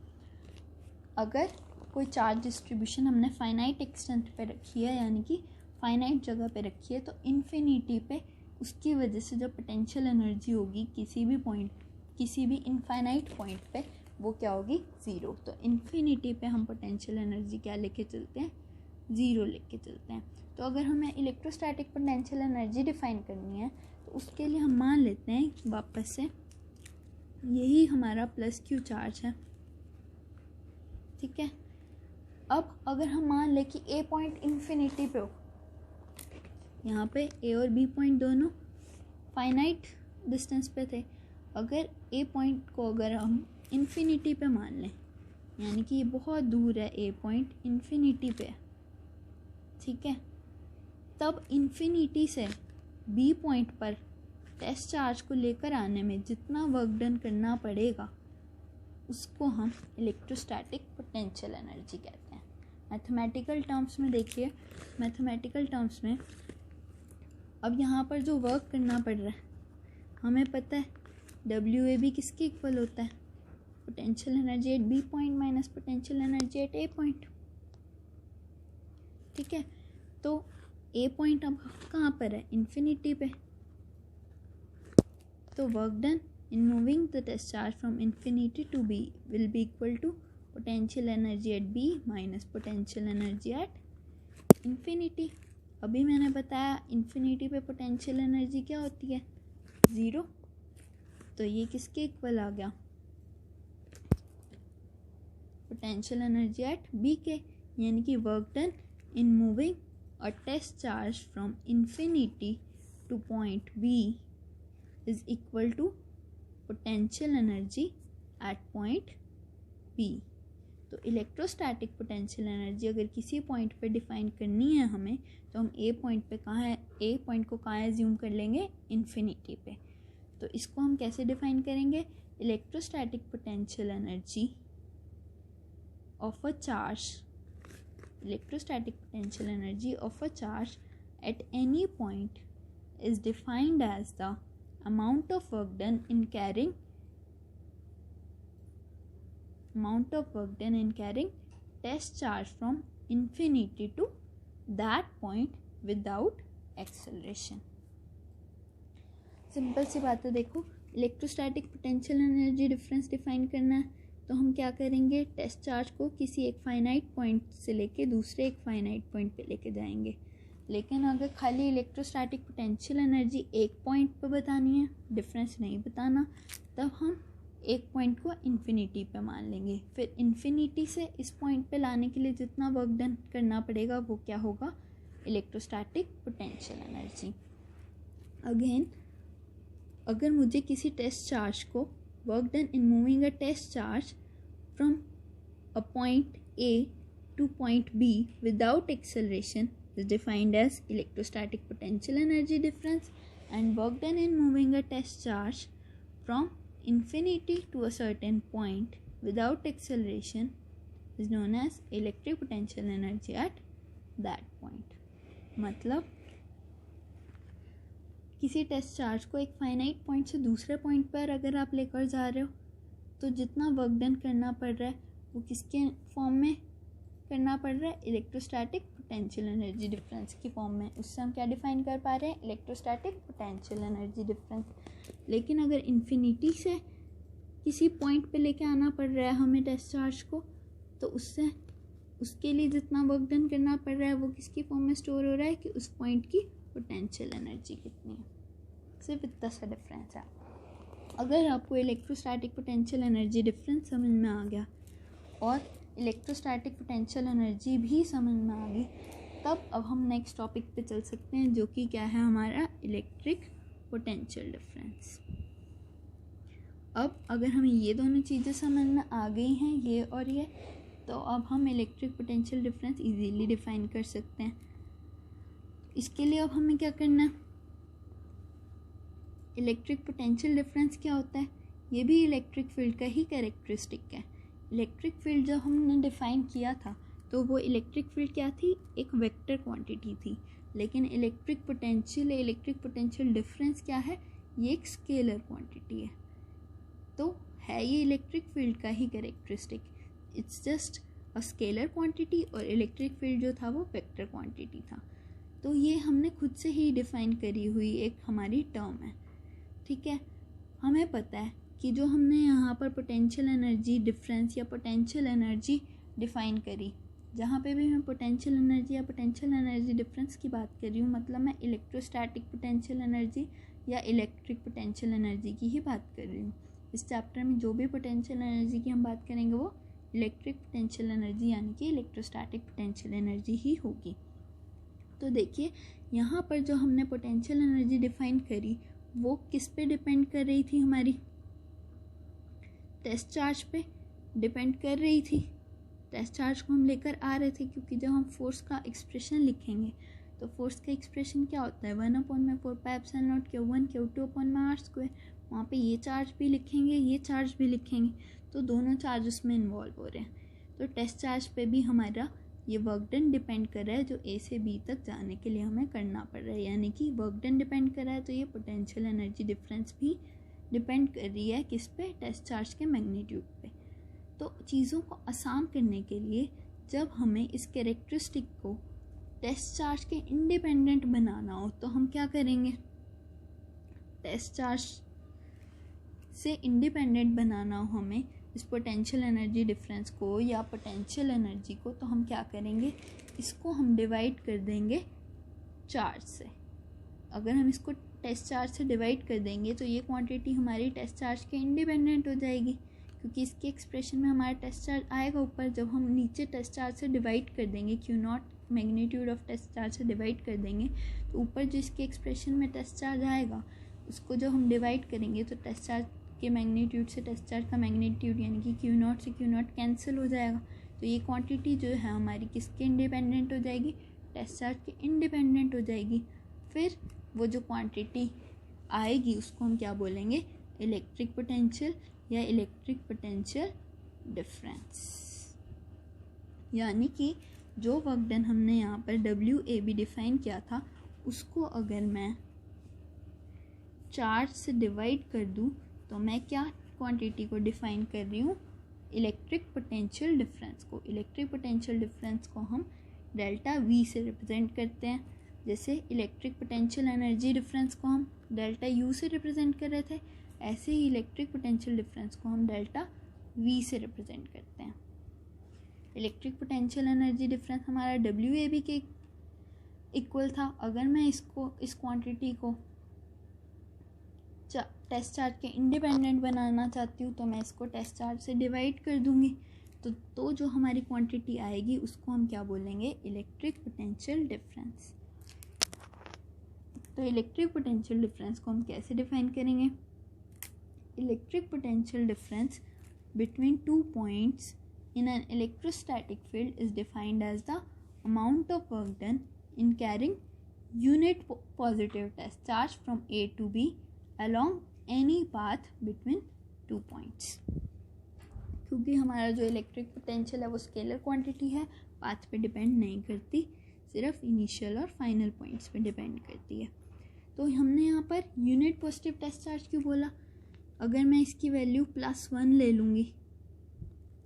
अगर कोई चार्ज डिस्ट्रीब्यूशन हमने फाइनाइट एक्सटेंट पे रखी है, यानी कि फाइनाइट जगह पे रखी है, तो इन्फिनिटी पे उसकी वजह से जो पोटेंशियल एनर्जी होगी किसी भी पॉइंट, किसी भी इनफाइनाइट पॉइंट पे, वो क्या होगी, ज़ीरो। तो इन्फिनिटी पे हम पोटेंशियल एनर्जी क्या लेके चलते हैं, ज़ीरो लेके चलते हैं। तो अगर हमें इलेक्ट्रोस्टैटिक पोटेंशियल एनर्जी डिफाइन करनी है तो उसके लिए हम मान लेते हैं कि वापस से यही हमारा प्लस क्यू चार्ज है। ठीक है। अब अगर हम मान लें कि ए पॉइंट इन्फिनिटी पे हो, यहाँ पे ए और बी पॉइंट दोनों फाइनाइट डिस्टेंस पे थे, अगर ए पॉइंट को अगर हम इन्फिनिटी पे मान लें, यानी कि ये बहुत दूर है, ए पॉइंट इन्फिनिटी पे है। ठीक है। तब इन्फिनिटी से बी पॉइंट पर टेस्ट चार्ज को लेकर आने में जितना वर्क डन करना पड़ेगा उसको हम इलेक्ट्रोस्टैटिक पोटेंशियल एनर्जी कहते हैं। मैथमेटिकल टर्म्स में देखिए, मैथमेटिकल टर्म्स में अब यहाँ पर जो वर्क करना पड़ रहा है, हमें पता है WAB किसके इक्वल होता है, potential energy at B point minus potential energy at A point. ठीक है। तो ए पॉइंट अब कहाँ पर है, इन्फिनिटी पे। तो work done in moving the test charge from infinity to B will be equal to potential energy at B minus potential energy at infinity. अभी मैंने बताया इन्फिनिटी पे पोटेंशियल एनर्जी क्या होती है, ज़ीरो। तो ये किसके इक्वल आ गया, पोटेंशियल एनर्जी एट बी के, यानी कि work done in moving a test charge from infinity to point B is equal to potential energy at point B। तो इलेक्ट्रोस्टैटिक पोटेंशियल एनर्जी अगर किसी पॉइंट पे डिफाइन करनी है हमें, तो हम ए पॉइंट पे कहाँ है, ए पॉइंट को कहाँ एज्यूम कर लेंगे, इन्फिनिटी पे। तो इसको हम कैसे डिफाइन करेंगे, electrostatic potential energy of a charge, electrostatic potential energy of a charge at any point is defined as the amount of work done in carrying test charge from infinity to that point without acceleration। Simple सी बात है। देखो, electrostatic potential energy difference define करना है तो हम क्या करेंगे, टेस्ट चार्ज को किसी एक फाइनाइट पॉइंट से लेके दूसरे एक फाइनाइट पॉइंट पे लेके जाएंगे। लेकिन अगर खाली इलेक्ट्रोस्टैटिक पोटेंशियल एनर्जी एक पॉइंट पे बतानी है, डिफरेंस नहीं बताना, तब हम एक पॉइंट को इन्फिनिटी पे मान लेंगे। फिर इन्फिनिटी से इस पॉइंट पे लाने के लिए जितना वर्क डन करना पड़ेगा वो क्या होगा, इलेक्ट्रोस्टैटिक पोटेंशियल एनर्जी। अगेन, अगर मुझे किसी टेस्ट चार्ज को work done in moving a test charge from a point A to point B without acceleration is defined as electrostatic potential energy difference, and work done in moving a test charge from infinity to a certain point without acceleration is known as electric potential energy at that point। मतलब किसी टेस्ट चार्ज को एक फाइनाइट पॉइंट से दूसरे पॉइंट पर अगर आप लेकर जा रहे हो तो जितना वर्क डन करना पड़ रहा है वो किसके फॉर्म में करना पड़ रहा है, इलेक्ट्रोस्टैटिक पोटेंशियल एनर्जी डिफरेंस की फॉर्म में। उससे हम क्या डिफाइन कर पा रहे हैं, इलेक्ट्रोस्टैटिक पोटेंशियल एनर्जी डिफरेंस। लेकिन अगर इन्फिनिटी से किसी पॉइंट पे लेके आना पड़ रहा है हमें टेस्ट चार्ज को, तो उसके लिए जितना वर्क डन करना पड़ रहा है वो किसकी फॉर्म में स्टोर हो रहा है कि उस पॉइंट की पोटेंशियल एनर्जी कितनी है। सिर्फ इतना सा डिफरेंस है। अगर आपको इलेक्ट्रोस्टैटिक पोटेंशियल एनर्जी डिफरेंस समझ में आ गया और इलेक्ट्रोस्टैटिक पोटेंशियल एनर्जी भी समझ में आ गई, तब अब हम नेक्स्ट टॉपिक पे चल सकते हैं, जो कि क्या है हमारा इलेक्ट्रिक पोटेंशियल डिफरेंस। अब अगर हमें ये दोनों चीज़ें समझ में आ गई हैं, ये और ये, तो अब हम electric potential difference easily define कर सकते हैं। इसके लिए अब हमें क्या करना है, इलेक्ट्रिक पोटेंशियल डिफरेंस क्या होता है, ये भी इलेक्ट्रिक फील्ड का ही कैरेक्टरिस्टिक है। इलेक्ट्रिक फील्ड जब हमने डिफाइन किया था तो वो इलेक्ट्रिक फील्ड क्या थी, एक वेक्टर क्वांटिटी थी, लेकिन इलेक्ट्रिक पोटेंशियल डिफरेंस क्या है, ये एक स्केलर क्वांटिटी है। तो है ये इलेक्ट्रिक फील्ड का ही characteristic, it's just a scalar quantity, और इलेक्ट्रिक फील्ड जो था वो वेक्टर क्वांटिटी था। तो ये हमने खुद से ही डिफाइन करी हुई एक हमारी टर्म है, ठीक है। हमें पता है कि जो हमने यहाँ पर पोटेंशियल एनर्जी डिफरेंस या पोटेंशियल एनर्जी डिफाइन करी, जहाँ पे भी मैं पोटेंशियल एनर्जी या पोटेंशियल एनर्जी डिफरेंस की बात कर रही हूँ, मतलब मैं इलेक्ट्रोस्टैटिक पोटेंशियल एनर्जी या इलेक्ट्रिक पोटेंशियल एनर्जी की ही बात कर रही हूँ। इस चैप्टर में जो भी पोटेंशियल एनर्जी की हम बात करेंगे वो इलेक्ट्रिक पोटेंशियल एनर्जी यानी कि इलेक्ट्रोस्टैटिक पोटेंशियल एनर्जी ही होगी। तो देखिए यहाँ पर जो हमने पोटेंशियल एनर्जी डिफाइन करी वो किस पे डिपेंड कर रही थी, हमारी टेस्ट चार्ज पे डिपेंड कर रही थी। टेस्ट चार्ज को हम लेकर आ रहे थे, क्योंकि जब हम फोर्स का एक्सप्रेशन लिखेंगे तो फोर्स का एक्सप्रेशन क्या होता है, 1/4πε0 Q1 Q2/r²। वहाँ पे ये चार्ज भी लिखेंगे, ये चार्ज भी लिखेंगे, तो दोनों चार्ज उसमें इन्वॉल्व हो रहे हैं। तो टेस्ट चार्ज पे भी हमारा ये वर्क डन डिपेंड कर रहा है, जो ए से बी तक जाने के लिए हमें करना पड़ रहा है, यानी कि वर्क डन डिपेंड कर रहा है। तो ये पोटेंशियल एनर्जी डिफरेंस भी डिपेंड कर रही है किस पे, टेस्ट चार्ज के मैग्नीट्यूड पे। तो चीज़ों को आसान करने के लिए जब हमें इस कैरेक्टरिस्टिक को टेस्ट चार्ज के इंडिपेंडेंट बनाना हो तो हम क्या करेंगे, टेस्ट चार्ज से इंडिपेंडेंट बनाना हो हमें इस पोटेंशियल एनर्जी डिफरेंस को या पोटेंशियल एनर्जी को, तो हम क्या करेंगे, इसको हम डिवाइड कर देंगे चार्ज से। अगर हम इसको टेस्ट चार्ज से डिवाइड कर देंगे तो ये क्वांटिटी हमारी टेस्ट चार्ज के इंडिपेंडेंट हो जाएगी, क्योंकि इसके एक्सप्रेशन में हमारा टेस्ट चार्ज आएगा ऊपर। जब हम नीचे टेस्ट चार्ज से डिवाइड कर देंगे, Q0 magnitude of test charge से डिवाइड कर देंगे, तो ऊपर जिसके एक्सप्रेशन में टेस्ट चार्ज आएगा उसको जब हम डिवाइड करेंगे तो टेस्ट चार्ज के मैग्नीट्यूड से टेस्ट चार्ज का मैग्नीट्यूड यानी कि Q0 से Q0 कैंसिल हो जाएगा। तो ये क्वांटिटी जो है हमारी किसके इंडिपेंडेंट हो जाएगी, टेस्ट चार्ज के इंडिपेंडेंट हो जाएगी। फिर वो जो क्वांटिटी आएगी उसको हम क्या बोलेंगे, इलेक्ट्रिक पोटेंशियल या इलेक्ट्रिक पोटेंशियल डिफरेंस। यानी कि जो वर्क डन हमने यहाँ पर WAB डिफाइन किया था उसको अगर मैं चार्ज से डिवाइड कर दूँ तो मैं क्या क्वांटिटी को डिफाइन कर रही हूँ, इलेक्ट्रिक पोटेंशियल डिफरेंस को। इलेक्ट्रिक पोटेंशियल डिफरेंस को हम डेल्टा V से रिप्रेजेंट करते हैं। जैसे इलेक्ट्रिक पोटेंशियल एनर्जी डिफरेंस को हम डेल्टा U से रिप्रेजेंट कर रहे थे, ऐसे ही इलेक्ट्रिक पोटेंशियल डिफरेंस को हम डेल्टा V से रिप्रेजेंट करते हैं। इलेक्ट्रिक पोटेंशियल एनर्जी डिफरेंस हमारा WAB के इक्वल था। अगर मैं इसको इस क्वांटिटी को टेस्ट चार्ज के इंडिपेंडेंट बनाना चाहती हूँ तो मैं इसको टेस्ट चार्ज से डिवाइड कर दूँगी, तो जो हमारी क्वांटिटी आएगी उसको हम क्या बोलेंगे, इलेक्ट्रिक पोटेंशियल डिफरेंस। तो इलेक्ट्रिक पोटेंशियल डिफरेंस को हम कैसे डिफाइन करेंगे, electric potential difference between two points in an electrostatic field is defined as the amount of work done in carrying unit positive test charge from A to B along any path between two points। क्योंकि हमारा जो इलेक्ट्रिक पोटेंशियल है वो स्केलर क्वांटिटी है, पाथ पे डिपेंड नहीं करती, सिर्फ इनिशियल और फाइनल पॉइंट्स पे डिपेंड करती है। तो हमने यहाँ per unit positive test charge क्यों बोला, अगर मैं इसकी वैल्यू +1 ले लूँगी,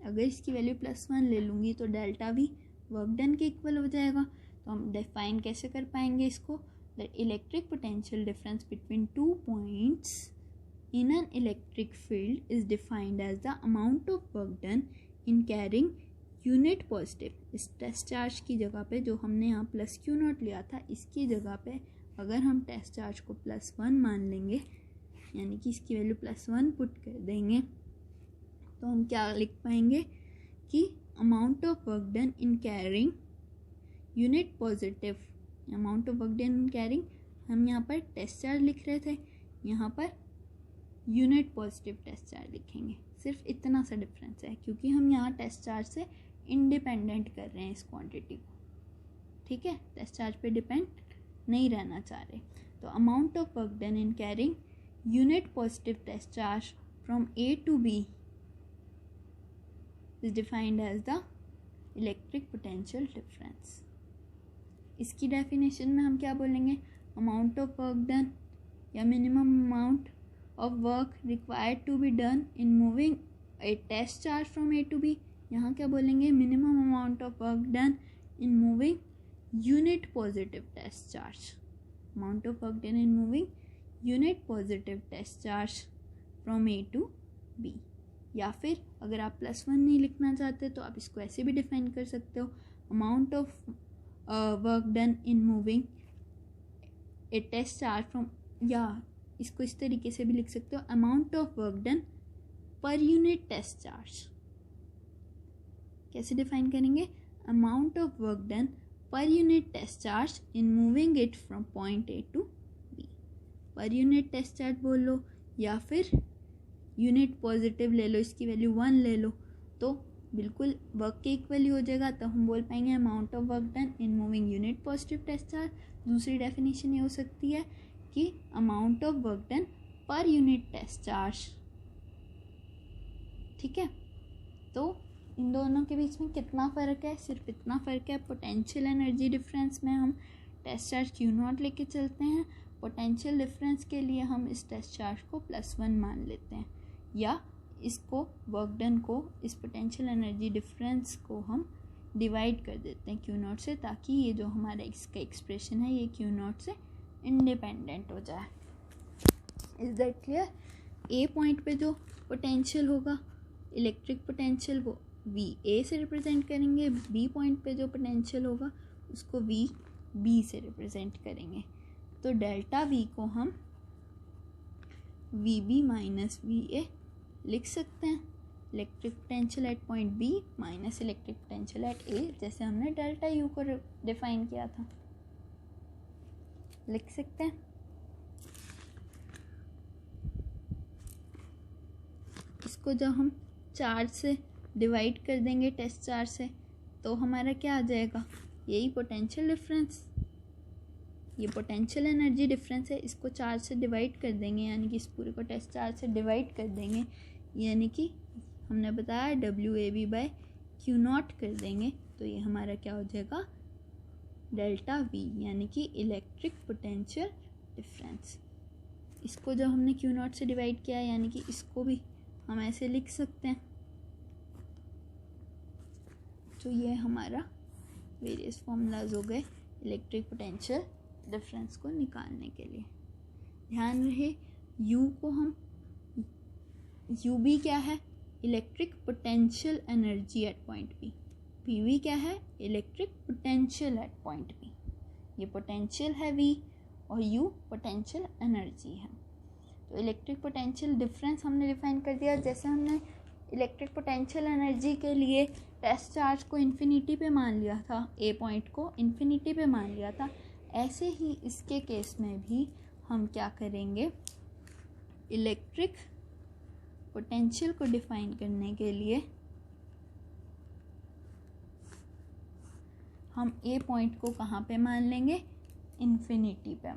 अगर इसकी वैल्यू +1 ले लूँगी तो डेल्टा V वर्क डन के इक्वल हो जाएगा। तो हम डिफाइन कैसे कर पाएंगे इसको, the electric potential difference between two points in an electric field is defined as the amount of work done in carrying unit positive. इस टेस्ट चार्ज की जगह पे जो हमने यहाँ प्लस क्यू नॉट लिया था, इसकी जगह पे अगर हम टेस्ट चार्ज को +1 मान लेंगे, यानी कि इसकी वैल्यू +1 पुट कर देंगे, तो हम क्या लिख पाएंगे कि amount of work done in carrying unit positive, amount of work done in carrying, हम यहाँ पर टेस्ट चार्ज लिख रहे थे, यहाँ per unit positive test charge लिखेंगे। सिर्फ इतना सा डिफरेंस है, क्योंकि हम यहाँ टेस्ट चार्ज से इंडिपेंडेंट कर रहे हैं इस क्वांटिटी को, ठीक है, टेस्ट चार्ज पे डिपेंड नहीं रहना चाह रहे। तो amount of work done in carrying unit positive test charge from A to B is defined as the electric potential difference. इसकी डेफिनेशन में हम क्या बोलेंगे, अमाउंट ऑफ वर्क डन या minimum amount of work required to be done in moving a test charge from A to B। यहाँ क्या बोलेंगे, minimum amount of work done in moving unit positive test charge, amount of work done in moving unit positive test charge from A to B। या फिर अगर आप +1 नहीं लिखना चाहते तो आप इसको ऐसे भी डिफाइन कर सकते हो, amount of work done in moving a test charge from, या इसको इस तरीके से भी लिख सकते हो, amount of work done per unit test charge. कैसे डिफाइन करेंगे, amount of work done per unit test charge in moving it from point A to B। Per unit test charge बोल लो या फिर यूनिट पॉजिटिव ले लो, इसकी वैल्यू 1 ले लो, तो बिल्कुल वर्क के इक्वल ही हो जाएगा। तो हम बोल पाएंगे amount of work done in moving unit positive test charge. दूसरी डेफिनेशन ये हो सकती है कि amount of work done per unit test charge, ठीक है। तो इन दोनों के बीच में कितना फ़र्क है, सिर्फ इतना फ़र्क है, पोटेंशियल एनर्जी डिफरेंस में हम टेस्ट चार्ज Q0 लेके चलते हैं, पोटेंशियल डिफरेंस के लिए हम इस टेस्ट चार्ज को +1 मान लेते हैं, या इसको वर्क डन को, इस पोटेंशियल एनर्जी डिफरेंस को हम डिवाइड कर देते हैं Q0 से, ताकि ये जो हमारा इसका एक्सप्रेशन है ये Q0 से इंडिपेंडेंट हो जाए। Is that clear. A point पे जो पोटेंशियल होगा इलेक्ट्रिक पोटेंशियल वो VA से रिप्रेजेंट करेंगे, बी पॉइंट पे जो पोटेंशियल होगा उसको VB से रिप्रेजेंट करेंगे। तो डेल्टा V को हम VB माइनस VA लिख सकते हैं, electric potential eight point B minus electric potential eight A, जैसे हमने डेल्टा U को डिफाइन किया था, लिख सकते हैं। इसको जब हम चार्ज से डिवाइड कर देंगे टेस्ट चार्ज से, तो हमारा क्या आ जाएगा, यही पोटेंशियल डिफरेंस, ये पोटेंशियल एनर्जी डिफरेंस है। इसको चार्ज से डिवाइड कर देंगे, यानी कि इस पूरे को टेस्ट चार्ज से डिवाइड कर देंगे, यानी कि हमने बताया WAB/Q0 कर देंगे, तो ये हमारा क्या हो जाएगा, डेल्टा V, यानी कि इलेक्ट्रिक पोटेंशियल डिफरेंस। इसको जब हमने Q0 से डिवाइड किया, यानी कि इसको भी हम ऐसे लिख सकते हैं। तो ये हमारा वेरियस फॉर्मूलाज हो गए इलेक्ट्रिक पोटेंशियल डिफरेंस को निकालने के लिए। ध्यान रहे U को हम, UB क्या है, electric potential energy at point B, PV क्या है, electric potential eight point B। ये पोटेंशियल है V और U पोटेंशियल एनर्जी है। तो इलेक्ट्रिक पोटेंशियल डिफरेंस हमने डिफाइन कर दिया। जैसे हमने इलेक्ट्रिक पोटेंशियल एनर्जी के लिए टेस्ट चार्ज को इन्फिनिटी पे मान लिया था, A पॉइंट को इन्फिनिटी पे मान लिया था, ऐसे ही इसके केस में भी हम क्या करेंगे, इलेक्ट्रिक पोटेंशियल को डिफाइन करने के लिए हम A पॉइंट को कहाँ पे मान लेंगे, इन्फिनिटी पे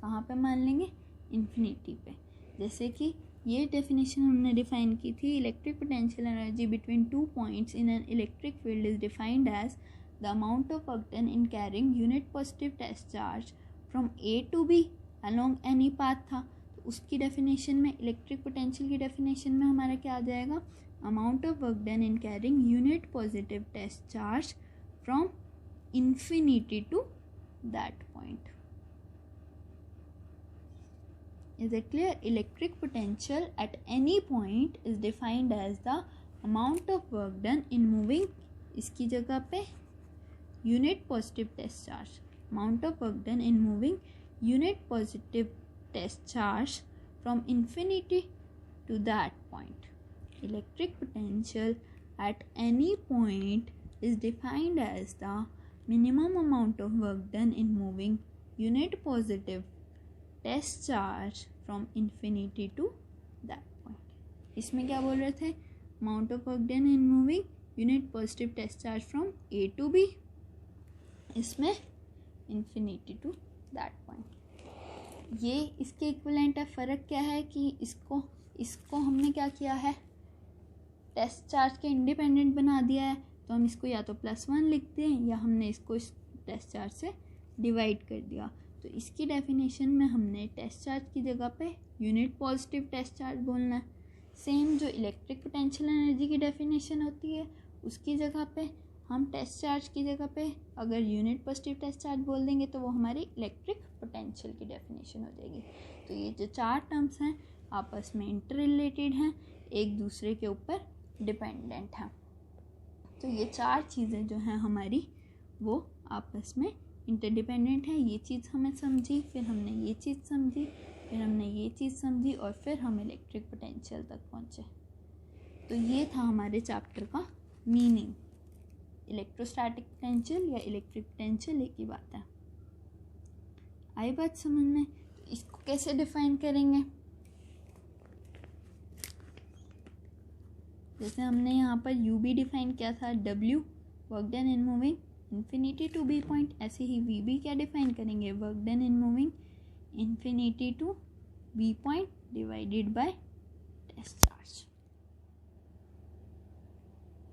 कहाँ पे मान लेंगे, इन्फिनिटी पे। जैसे कि ये डेफिनेशन हमने डिफाइन की थी, electric potential energy between 2 points in an electric field is defined as the amount of work done in carrying unit positive test charge from A to B along any path था। तो उसकी डेफिनेशन में, इलेक्ट्रिक पोटेंशियल की डेफिनेशन में हमारा क्या आ जाएगा, amount of work done in carrying unit positive test charge from infinity to that point. Is it clear? Electric potential at any point is defined as the amount of work done in moving, इसकी जगह पे unit positive test charge, amount of work done in moving unit positive test charge from infinity to that point. Electric potential at any point is defined as the minimum amount of work done in moving unit positive test charge from infinity to that point. इसमें क्या बोल रहे थे? Amount of work done in moving unit positive test charge from A to B. इसमें infinity to that point. ये इसके इक्विवेलेंट है. फ़र्क क्या है कि इसको हमने क्या किया है, टेस्ट चार्ज के इंडिपेंडेंट बना दिया है. तो हम इसको या तो +1 लिखते हैं या हमने इसको इस टेस्ट चार्ज से डिवाइड कर दिया. तो इसकी डेफिनेशन में हमने टेस्ट चार्ज की जगह पे यूनिट पॉजिटिव टेस्ट चार्ज बोलना है. सेम जो इलेक्ट्रिक पोटेंशियल एनर्जी की डेफिनेशन होती है उसकी जगह पे हम टेस्ट चार्ज की जगह पे अगर यूनिट पॉजिटिव टेस्ट चार्ज बोल देंगे तो वो हमारी इलेक्ट्रिक पोटेंशियल की डेफिनेशन हो जाएगी. तो ये जो 4 टर्म्स हैं आपस में इंटर रिलेटेड हैं, एक दूसरे के ऊपर डिपेंडेंट हैं. तो ये 4 चीज़ें जो हैं हमारी वो आपस में इंटरडिपेंडेंट है. ये चीज़ हमें समझी, फिर हमने ये चीज़ समझी, फिर हमने ये चीज़ समझी और फिर हम इलेक्ट्रिक पोटेंशियल तक पहुँचे. तो ये था हमारे चैप्टर का मीनिंग. इलेक्ट्रोस्टैटिक पोटेंशियल या इलेक्ट्रिक पोटेंशियल एक ही बात है. आई बात समझ में? तो इसको कैसे डिफाइन करेंगे? जैसे हमने यहाँ पर यू भी डिफाइन किया था, W work done in moving infinity to B point. ऐसे ही वी भी क्या डिफाइन करेंगे, work done in moving infinity to B point divided by test charge.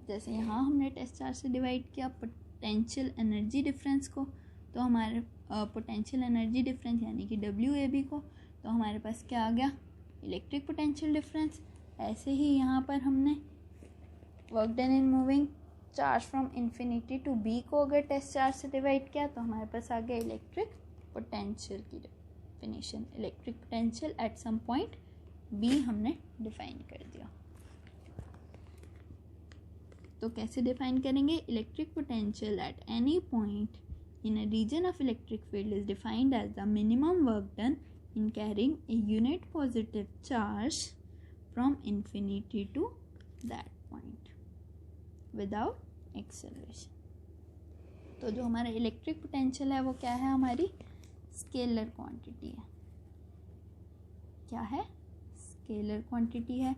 जैसे यहाँ हमने टेस्ट चार्ज से डिवाइड किया पोटेंशियल एनर्जी डिफरेंस को, तो हमारे पोटेंशियल एनर्जी डिफरेंस यानी कि WAB को, तो हमारे पास क्या आ गया, इलेक्ट्रिक पोटेंशियल डिफरेंस. ऐसे ही यहाँ पर हमने work done in moving charge from infinity to B को अगर टेस्ट चार्ज से डिवाइड किया तो हमारे पास आ गया इलेक्ट्रिक पोटेंशियल की definition. Electric potential at some point B हमने डिफाइन कर दिया. तो कैसे डिफाइन करेंगे? Electric potential at any point in a region of electric field is defined as the minimum work done in carrying a unit positive charge from infinity to that point without acceleration. तो जो हमारा इलेक्ट्रिक पोटेंशियल है वो क्या है, हमारी स्केलर क्वांटिटी है. क्या है? स्केलर क्वांटिटी है.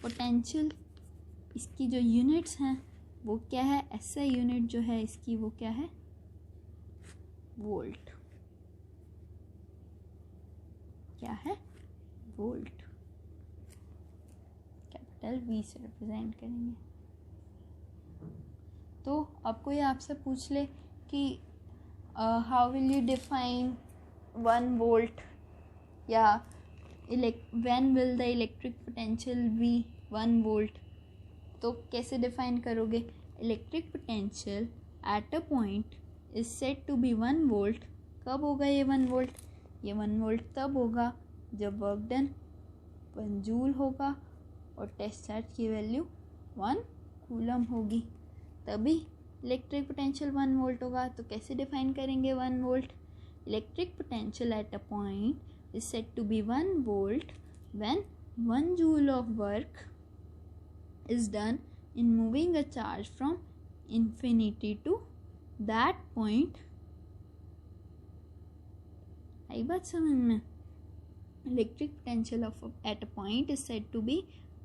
पोटेंशियल इसकी जो यूनिट्स हैं वो क्या है, SI यूनिट जो है इसकी वो क्या है, वोल्ट. क्या है? वोल्ट. कैपिटल V से रिप्रेजेंट करेंगे. तो अब कोई आपसे पूछ ले कि how will you define 1 volt या when will the electric potential be 1 volt, तो कैसे डिफाइन करोगे? Electric potential at a point is said to be 1 volt. कब होगा ये 1 वोल्ट? ये 1 वोल्ट तब होगा जब वर्क डन 1 जूल होगा और टेस्ट चार्ज की वैल्यू 1 कूलम होगी, तभी इलेक्ट्रिक पोटेंशियल 1 वोल्ट होगा. तो कैसे डिफाइन करेंगे 1 volt? Electric potential at a point is said to be 1 volt when 1 joule of work is done in moving a charge from infinity to that point. आई बात समझ में? Electric potential of at a point is said to be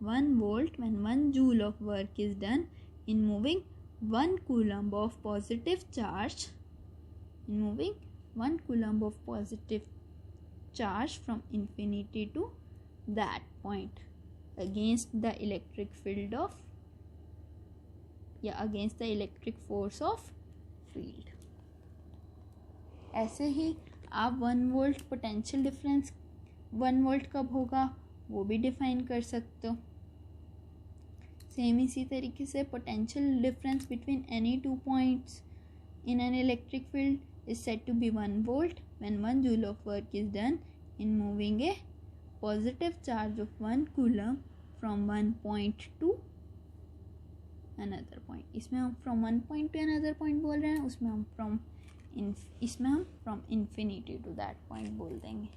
1 volt when 1 joule of work is done in moving 1 coulomb of positive charge from infinity to that point against the electric field of against the electric force of field. ऐसे ही आप 1 वोल्ट पोटेंशियल डिफरेंस 1 वोल्ट कब होगा वो भी डिफाइन कर सकते हो. सेम इसी तरीके से potential difference between any 2 points in an electric field is said to be 1 volt when 1 joule of work is done in moving a positive charge of 1 coulomb from 1 point to another point. इसमें हम from 1 point to another point बोल रहे हैं, उसमें हम इसमें हम from infinity to that point बोल देंगे।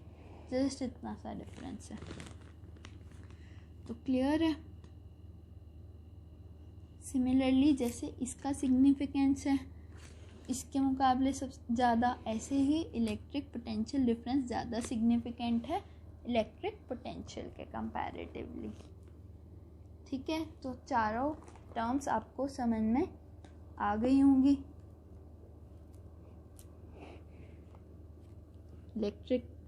जस्ट इतना सा डिफरेंस है। तो क्लियर है। सिमिलरली जैसे इसका सिग्निफिकेंस है, इसके मुकाबले सब ज़्यादा, ऐसे ही इलेक्ट्रिक पोटेंशियल डिफरेंस ज़्यादा सिग्निफिकेंट है इलेक्ट्रिक पोटेंशियल के कंपैरेटिवली। ठीक है, तो चारों टर्म्स आपको समझ में आ गई होंगी।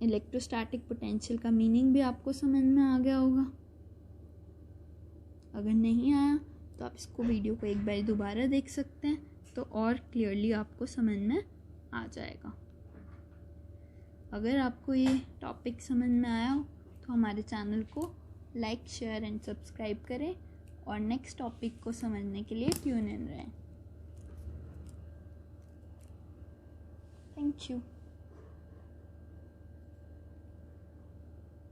इलेक्ट्रोस्टैटिक पोटेंशियल का मीनिंग भी आपको समझ में आ गया होगा। अगर नहीं आया तो आप इसको वीडियो को एक बार दोबारा देख सकते हैं, तो और क्लियरली आपको समझ में आ जाएगा। अगर आपको ये टॉपिक समझ में आया हो तो हमारे चैनल को लाइक, शेयर एंड सब्सक्राइब करें और नेक्स्ट टॉपिक को समझने के लिए ट्यून इन रहें। Thank you.